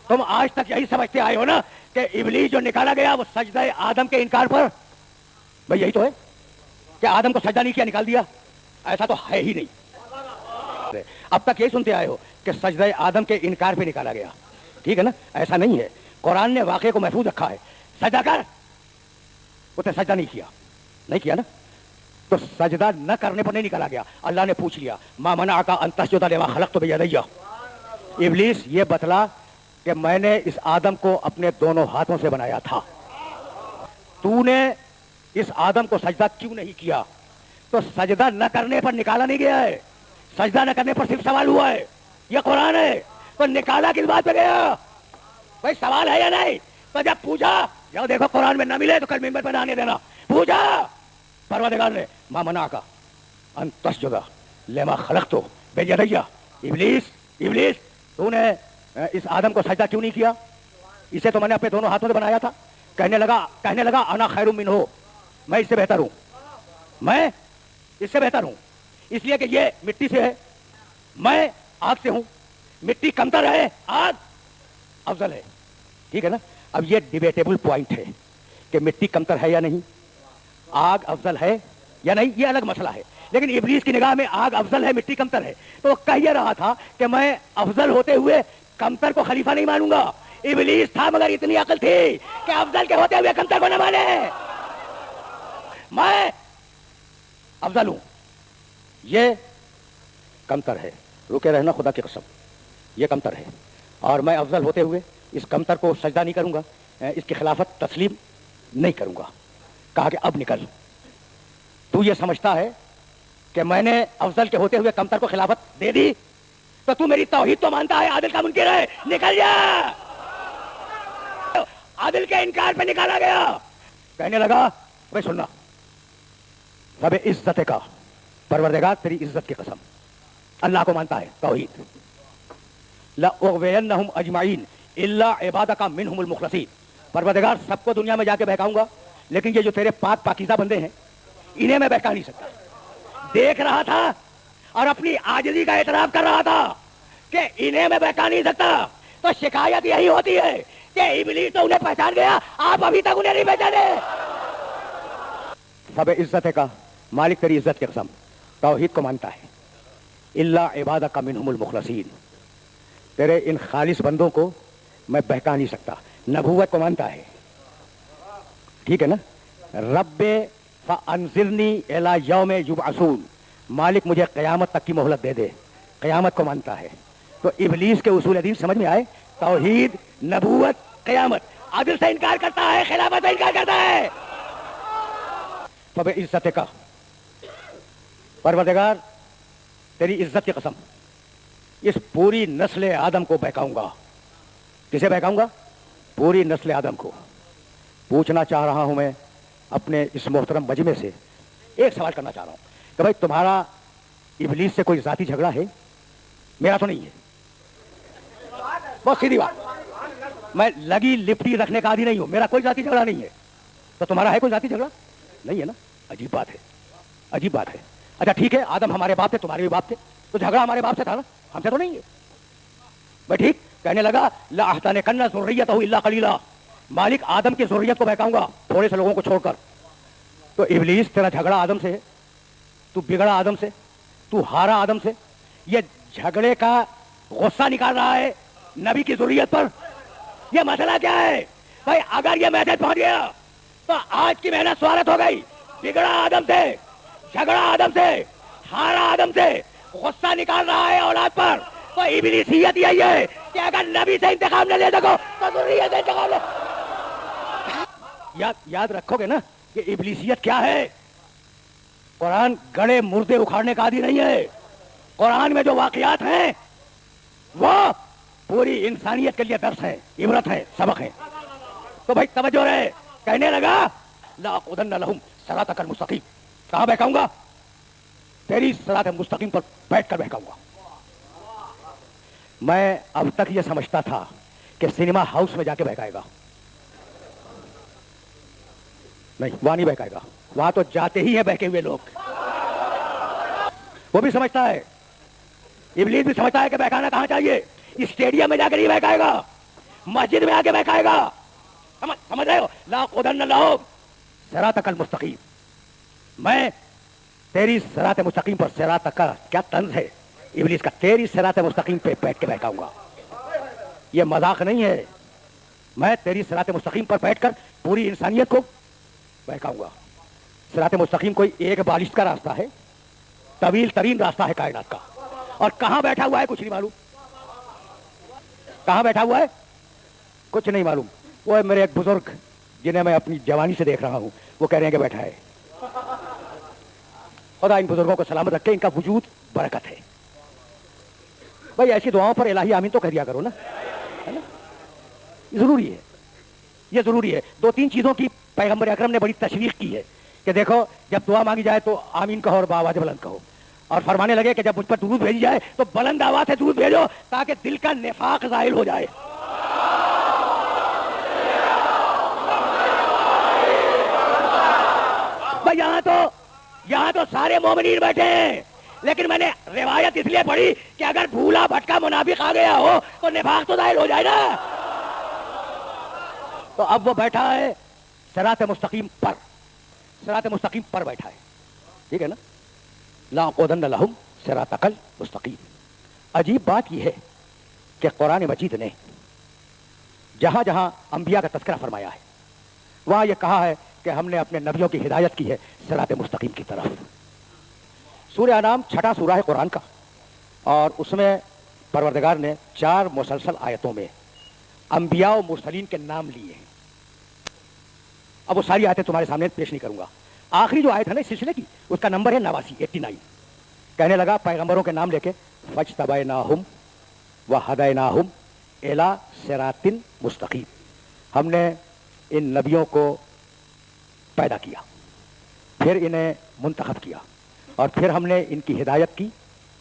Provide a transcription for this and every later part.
तुम आज तक यही समझते आए हो ना कि इब्लीस जो निकाला गया वो सजदा आदम के इनकार पर, भाई यही तो है कि आदम को सजदा नहीं किया निकाल दिया, ऐसा तो है ही नहीं। अब तक यही सुनते आए हो कि सजदा आदम के इनकार पे निकाला गया, ठीक है ना, ऐसा नहीं है। कुरान ने वाक़े को महफूज रखा है, सजदा कर, उसने सजदा नहीं किया ना, तो सजदा न करने पर नहीं निकाला गया। अल्लाह ने पूछ लिया मा मनाअका अन तस्जुदा लिमा खलक़तु बियदैया, इब्लीस ये बतला कि मैंने इस आदम को अपने दोनों हाथों से बनाया था, तूने इस आदम को सजदा क्यों नहीं किया? तो सजदा न करने पर निकाला नहीं गया है, सजदा न करने पर सिर्फ सवाल हुआ है, यह कुरान है। तो निकाला किस बात पे गया भाई, सवाल है या नहीं? तो जब पूछा, जब देखो कुरान में न मिले तो कल मिंबर पर आने देना, पूछा परवरदिगार ने मा मनाअका अन तस्जुदा लिमा खलक़तु बियदैया, इब्लीस तूने इस आदम को सजदा क्यों नहीं किया? इसे तो मैंने अपने दोनों हाथों से बनाया था। कहने लगा अना खैरुम मिन्हु, मैं इससे बेहतर हूं, मैं इससे बेहतर हूं, इसलिए कि ये मिट्टी से है, मैं आग से हूं, मिट्टी कमतर है, आग अफजल है, ठीक है ना। अब ये डिबेटेबल पॉइंट है कि मिट्टी कमतर है या नहीं, आग अफजल है या नहीं, ये अलग मसला है। लेकिन इब्लीस की निगाह में आग अफजल है, मिट्टी कमतर है, तो वो कह ये रहा था कि मैं अफजल होते हुए कमतर को खलीफा नहीं मानूंगा। इब्लीस था मगर इतनी अकल थी कि अफजल के होते हुए कमतर को न माने, मैं अफजल हूं, ये कमतर है, रुके रहना खुदा की कसम, ये कमतर है और मैं अफजल होते हुए इस कमतर को सजदा नहीं करूंगा, इसकी खिलाफत तस्लीम नहीं करूंगा। कहा कि अब निकल, तू ये समझता है कि मैंने अफजल के होते हुए कमतर को खिलाफत दे दी, तो तू मेरी तौहीद तो मानता है, आदिल का मुनकिर है, निकल जा। आदिल के इनकार पे निकाला गया। कहने लगा भाई सुनना, सब इज्जत का परवरदिगार तेरी इज्जत की कसम, अल्लाह को मानता है तौहीद, ला उग़वियन्नहुम अजमाइन इल्ला इबादका मिनहुमुल मुखलसीन, परवरदिगार सबको दुनिया में जाके बहकाऊंगा, लेकिन ये जो तेरे पाक पाकीज़ा बंदे हैं इन्हें मैं बहका नहीं सकता। देख रहा था और अपनी आजिज़ी का एतराफ़ कर रहा था कि इन्हें मैं बहका नहीं सकता, तो शिकायत यही होती है कि इब्लीस तो उन्हें पहचान गया, आप अभी तक उन्हें नहीं पहचाने। सब इज्जत का मालिक तेरी इज्जत की कसम, तौहीद को मानता है, इल्ला इबादका मिनहुमुल मुखलसीन, तेरे इन खालिस बंदों को मैं बहका नहीं सकता। नबूवत को मानता है, ठीक है ना। रब्बे फ़अंज़िरनी इला यौम युबअसून, मालिक मुझे क़यामत तक की मोहलत दे दे, क़यामत को मानता है। तो इब्लीस के उसूल दीन समझ में आए, तौहीद, नबूवत, क़यामत। आदिल से इनकार करता है, खिलाफत से इनकार करता है। तब इज्जत का परवरदिगार तेरी इज्जत की कसम, इस पूरी नस्ल आदम को बहकाऊंगा। किसे बहकाऊंगा? पूरी नस्ल आदम को। पूछना चाह रहा हूं मैं अपने इस मोहतरम मजमे से, एक सवाल करना चाह रहा हूं कि भाई तुम्हारा इब्लीस से कोई जाती झगड़ा है? मेरा तो नहीं है, बहुत सीधी बात, मैं लगी लिपटी रखने का आदि नहीं हूं, मेरा कोई जाती झगड़ा नहीं है। तो तुम्हारा है कोई जाती झगड़ा? नहीं है ना, अजीब बात है, अजीब बात है। अच्छा ठीक है, आदम हमारे बाप थे, तुम्हारे भी बाप थे, तो झगड़ा हमारे बाप से था ना, हमसे तो नहीं है भाई। ठीक, कहने लगा ला अहतनिकन्ना ज़ुर्रियतहु इल्ला क़लीला, मालिक आदम की ज़ुर्रियत को बहकाऊंगा, थोड़े से लोगों को छोड़कर। तो इब्लीस तेरा झगड़ा आदम से है, तू बिगड़ा आदम से, तू हारा आदम से, ये झगड़े का गुस्सा निकाल रहा है नबी की ज़ुर्रियत पर। ये मसला क्या है भाई? अगर ये मैसेज पहुंच गया तो आज की मेहनत स्वागत हो गई। बिगड़ा आदम से, झगड़ा आदम से, हारा आदम से, गुस्सा निकाल रहा है औलाद पर। तो इब्लीसियत यही है कि अगर नबी से इंतकाम न ले सको तो ज़ुर्रियत से इंतकाम ले। याद रखोगे ना कि इब्लीसियत क्या है? कुरान गड़े मुर्दे उखाड़ने का आदि नहीं है। कुरान में जो वाक़ियात हैं वो पूरी इंसानियत के लिए दर्स है, इबरत है, सबक है। तो भाई तवज्जो रहे। कहने लगा ला अक़उदन्ना लहुम सिरातकल मुस्तक़ीम, कहाँ बहकाऊंगा? तेरी सिरात मुस्तक़ीम पर बैठ कर बहकाऊंगा। मैं अब तक ये समझता था कि सिनेमा हाउस में जाके बहकाएगा, नहीं वहां नहीं बहकाएगा, वहां तो जाते ही है बहके हुए लोग। वो भी समझता है, इब्लीस भी समझता है कि बहकाना कहां चाहिए, स्टेडियम में जाकर ही बहकाएगा। مسجد میں آ کے بہکائے گا. سمجھ رہے ہو؟ لا قدن لہم صراطک المستقیم. میں تیری صراط مستقیم پر، صراط کا کیا طنز ہے ابلیس کا، تیری صراط مستقیم پہ بیٹھ کے بہکاؤں گا. یہ مذاق نہیں ہے. میں تیری صراط مستقیم پر بیٹھ کر پوری انسانیت کو بہکاؤں گا. صراط مستقیم کوئی ایک بالشت کا راستہ ہے، طویل ترین راستہ ہے کائنات کا. اور کہاں بیٹھا ہوا ہے کچھ نہیں معلوم. کہاں بیٹھا ہوا ہے کچھ نہیں معلوم. وہ میرے ایک بزرگ جنہیں میں اپنی جوانی سے دیکھ رہا ہوں، وہ کہہ رہے ہیں کہ بیٹھا ہے. خدا ان بزرگوں کو سلامت رکھے، ان کا وجود برکت ہے. بھائی ایسی دعاؤں پر الہی آمین تو کہہ دیا کرو نا، ہے نا؟ ضروری ہے، یہ ضروری ہے. دو تین چیزوں کی پیغمبر اکرم نے بڑی تشویق کی ہے کہ دیکھو جب دعا مانگی جائے تو آمین کہو اور بآواز بلند کہو. اور فرمانے لگے کہ جب مجھ پر درود بھیجی جائے تو بلند آواز سے درود بھیجو تاکہ دل کا نفاق زائل ہو جائے. بھائی یہاں تو سارے مومنین بیٹھے ہیں، لیکن میں نے روایت اس لیے پڑھی کہ اگر بھولا بھٹکا منافق آ گیا ہو تو نفاق تو ظاہر ہو جائے نا. تو اب وہ بیٹھا ہے صراط مستقیم پر، صراط مستقیم پر بیٹھا ہے. ٹھیک ہے نا؟ لاقعدن لہم صراطک المستقیم. عجیب بات یہ ہے کہ قرآن مجید نے جہاں جہاں انبیاء کا تذکرہ فرمایا ہے وہاں یہ کہا ہے کہ ہم نے اپنے نبیوں کی ہدایت کی ہے صراط مستقیم کی طرف. سورہ انعام چھٹا سورہ ہے قرآن کا، اور اس میں پروردگار نے 4 مسلسل آیتوں میں انبیاء و مرسلین کے نام لیے ہیں. اب وہ ساری آیتیں تمہارے سامنے پیش نہیں کروں گا. آخری جو آیت ہے نا اس سلسلے کی، اس کا نمبر ہے 89. کہنے لگا پیغمبروں کے نام لے کے فاجتبیناہم وہدیناہم الی صراط مستقیم. ہم نے ان نبیوں کو پیدا کیا، پھر انہیں منتخب کیا، اور پھر ہم نے ان کی ہدایت کی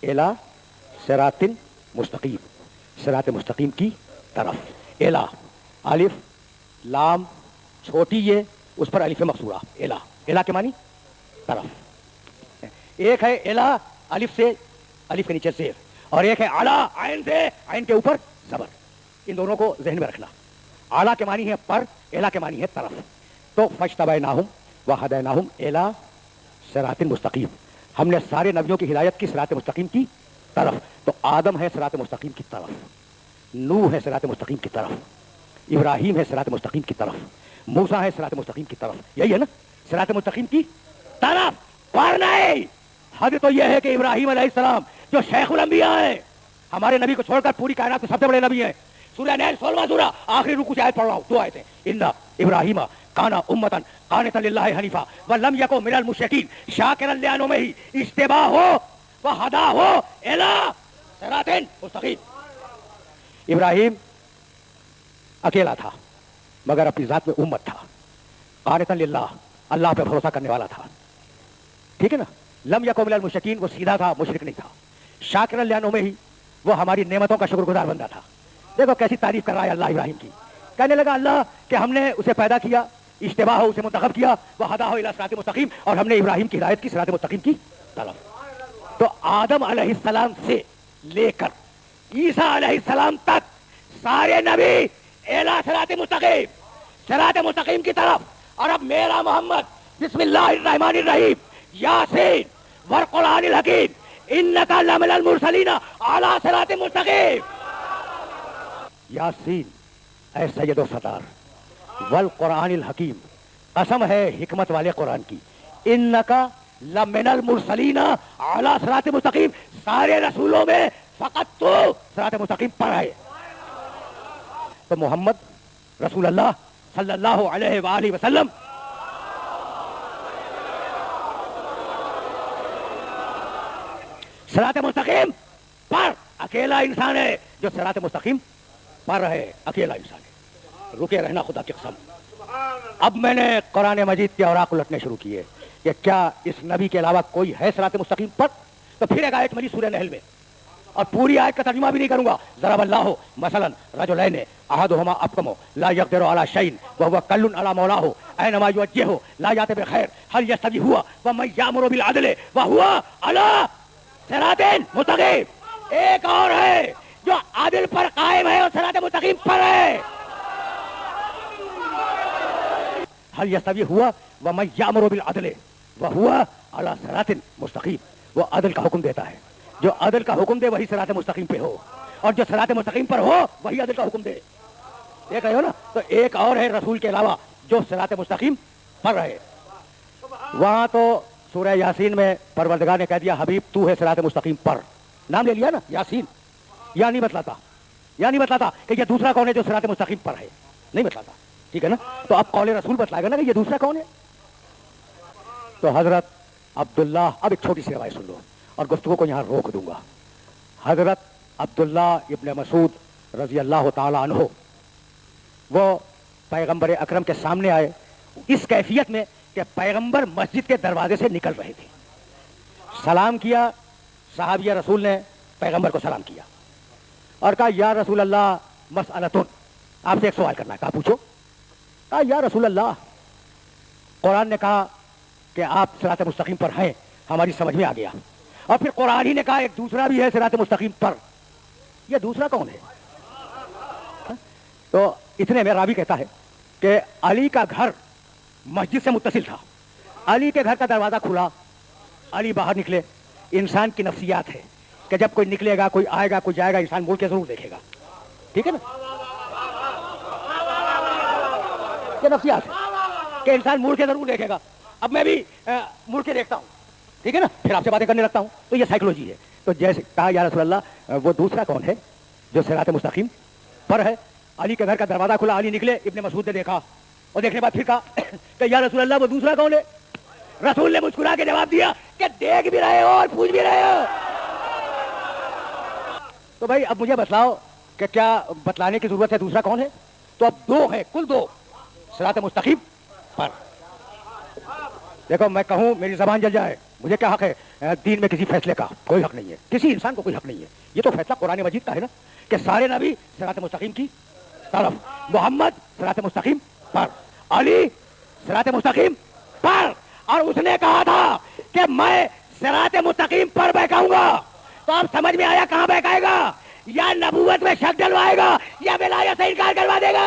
الی صراط مستقیم، صراط مستقیم کی طرف. الی الف لام چھوٹی یہ، اس پر الف مقصورہ الی. الی کے معنی طرف. ایک ہے الی الف سے، الف کے نیچے زیر، اور ایک ہے اعلی عین سے، عین کے اوپر زبر. ان دونوں کو ذہن میں رکھنا. اعلی کے معنی ہے پر، الی کے معنی ہے طرف. تو فاجتبیناہم وہدیناہم الی صراط مستقیم. ہم نے سارے نبیوں کی ہدایت کی صراط مستقیم کی طرف. تو آدم ہے صراط مستقیم کی طرف، نوح ہے صراط مستقیم کی طرف، ابراہیم ہے صراط مستقیم کی طرف، موسیٰ ہے صراط مستقیم کی طرف. یہی ہے نا صراط مستقیم کی طرف. پر نہیں، حد تو یہ ہے کہ ابراہیم علیہ السلام جو شیخ الانبیاء ہیں، ہمارے نبی کو چھوڑ کر پوری کائنات کے سب سے بڑے نبی ہیں. سورہ نیل 16واں سورہ آخری رکوع سے آیت پڑھ رہا ہوں، 2 آیتیں. ان ابراہیم کان امۃ قانتا للہ حنیفا ولم یک من المشرکین شاکرا لانعمہ اجتباہ وہداہ الی صراط مستقیم. ابراہیم اکیلا تھا مگر اپنی ذات میں امت تھا. قانتا للہ، اللہ پہ بھروسہ کرنے والا تھا. ٹھیک ہے نا؟ لم یک من المشرکین، وہ سیدھا تھا، مشرک نہیں تھا. شاکرا لانعمہ، وہ ہماری نعمتوں کا شکر گزار بندہ تھا. دیکھو کیسی تعریف کر رہا ہے اللہ ابراہیم کی. کہنے لگا اللہ کہ ہم نے اسے پیدا کیا، اجتباہ اسے منتخب کیا، وہداہ الی صراط مستقیم، اور ہم نے ابراہیم کی ہدایت کی صراط مستقیم کی طرف. تو آدم علیہ السلام سے لے کر عیسیٰ علیہ السلام تک سارے نبی الی صراط مستقیم، صراط مستقیم کی طرف. اور اب میرا محمد بسم اللہ الرحمن الرحیم یاسین والقرآن الحکیم انک لمن المرسلین علی صراط مستقیم. یاسین اے سید و ستار، والقرآن الحکیم، قسم ہے حکمت والے قرآن کی، انکا لمن المرسلین علی صراط مستقیم، سارے رسولوں میں فقط تو صراط مستقیم پر ہے. تو محمد رسول اللہ صلی اللہ علیہ وآلہ وسلم صراط مستقیم پر اکیلا انسان ہے جو صراط مستقیم پر ہے. اکیلا انسان ہے. رکے رہنا خدا کی قسم. اب میں نے قرآن مجید کے اوراق الٹنے شروع کیے کہ کیا اس نبی کے علاوہ کوئی ہے صراط مستقیم پر. تو پھر ایک آیت ملی سورہ نحل میں، اور پوری آیت کا ترجمہ بھی نہیں کروں گا. ضرب اللہ مثلا رجلین احدہما ابکم لا یقدر علی شیء وهو کل علی مولاه اینما یوجهه لا یأتی بخیر هل یستوی هو ومن یأمر بالعدل وهو علی صراط مستقیم. ایک اور ہے جو عادل پر قائم ہے اور صراط مستقیم پر ہے. हल यस्तवी हुआ व मैं यामुरु बिल अदल व हुआ अला सिरातिन मुस्तकीम, वो अदल का हुक्म देता है, जो अदल का हुक्म दे वही सिरात मुस्तकीम पे हो, और जो सिरात मुस्तकीम पर हो वही अदल का हुक्म दे। देख रहे हो ना? तो एक और है रसूल के अलावा जो सिरात मुस्तकीम पर रहे। वहां तो सूरह यासीन में परवरदिगार ने कह दिया हबीब तू है सिरात मुस्तकीम पर, नाम ले लिया ना यासीन। या नहीं बतलाता कि ये दूसरा कौन है जो सिरात मुस्तकीम पर है, नहीं बतलाता, ठीक है ना? तो अब कौल रसूल बतलाएगा ना कि ये दूसरा कौन है। तो हजरत अब्दुल्ला, अब एक छोटी सी रवायत सुन लो और गुफ्तगू को यहाँ रोक दूंगा। हजरत अब्दुल्ला इब्न मसूद रजी अल्लाह ताला अन्हु वो पैगंबर अकरम के सामने आए इस कैफियत में कि पैगंबर मस्जिद के दरवाजे से निकल रहे थे। सलाम किया, सहाबिया रसूल ने पैगंबर को सलाम किया और कहा या रसूल अल्लाह मसअलतुन, आपसे एक सवाल करना है। कहा पूछो। कहा या रसूल अल्लाह, कुरान ने कहा कि आप सिरात मुस्तकीम पर हैं, हमारी समझ में आ गया, और फिर कुरान ही ने कहा एक दूसरा भी है सिरात मुस्तकीम पर, यह दूसरा कौन है? तो इतने में रावी कहता है कि अली का घर मस्जिद से मुत्तसिल था, अली के घर का दरवाजा खुला, अली बाहर निकले। इंसान की नफ्सियात है कि जब कोई निकलेगा, कोई आएगा, कोई जाएगा, इंसान मुड़ के जरूर देखेगा, ठीक है ना? ये नफ्सियात है कि इंसान मुड़ के जरूर देखेगा। अब मैं भी मुड़ के देखता हूँ, ठीक है ना, फिर आपसे बातें करने लगता हूँ, तो ये साइकोलॉजी है। तो जैसे कहा या रसूल अल्लाह वो दूसरा कौन है जो सिरात मुस्तकीम पर है? अली के घर का दरवाजा खुला, अली निकले, इब्ने मसूद ने देखा और देखने के बाद फिर कहा कि या रसूल अल्लाह वो दूसरा कौन है? रसूल ने मुस्कुरा के जवाब दिया कि देख भी रहे हो और पूछ भी रहे हो। तो भाई अब मुझे बतलाओ कि क्या बतलाने की जरूरत है दूसरा कौन है? तो अब दो है, कुल दो सिरात मुस्तकीम पर। देखो मैं कहूं मेरी जबान जल जाए, मुझे क्या हक है दीन में किसी फैसले का? कोई हक नहीं है, किसी इंसान को कोई हक नहीं है। ये तो फैसला कुरान मजीद का है ना कि सारे नबी सिरात मुस्तकीम की तरफ, मोहम्मद सिरात मुस्तकीम पर, अली सिरात मुस्तकीम पर, और उसने कहा था कि मैं सिरात मुस्तकीम पर बहकाऊंगा। तो अब समझ में आया कहां बहकाएगा? या नबूवत में शक डलवाएगा या विलायत से इनकार करवा देगा।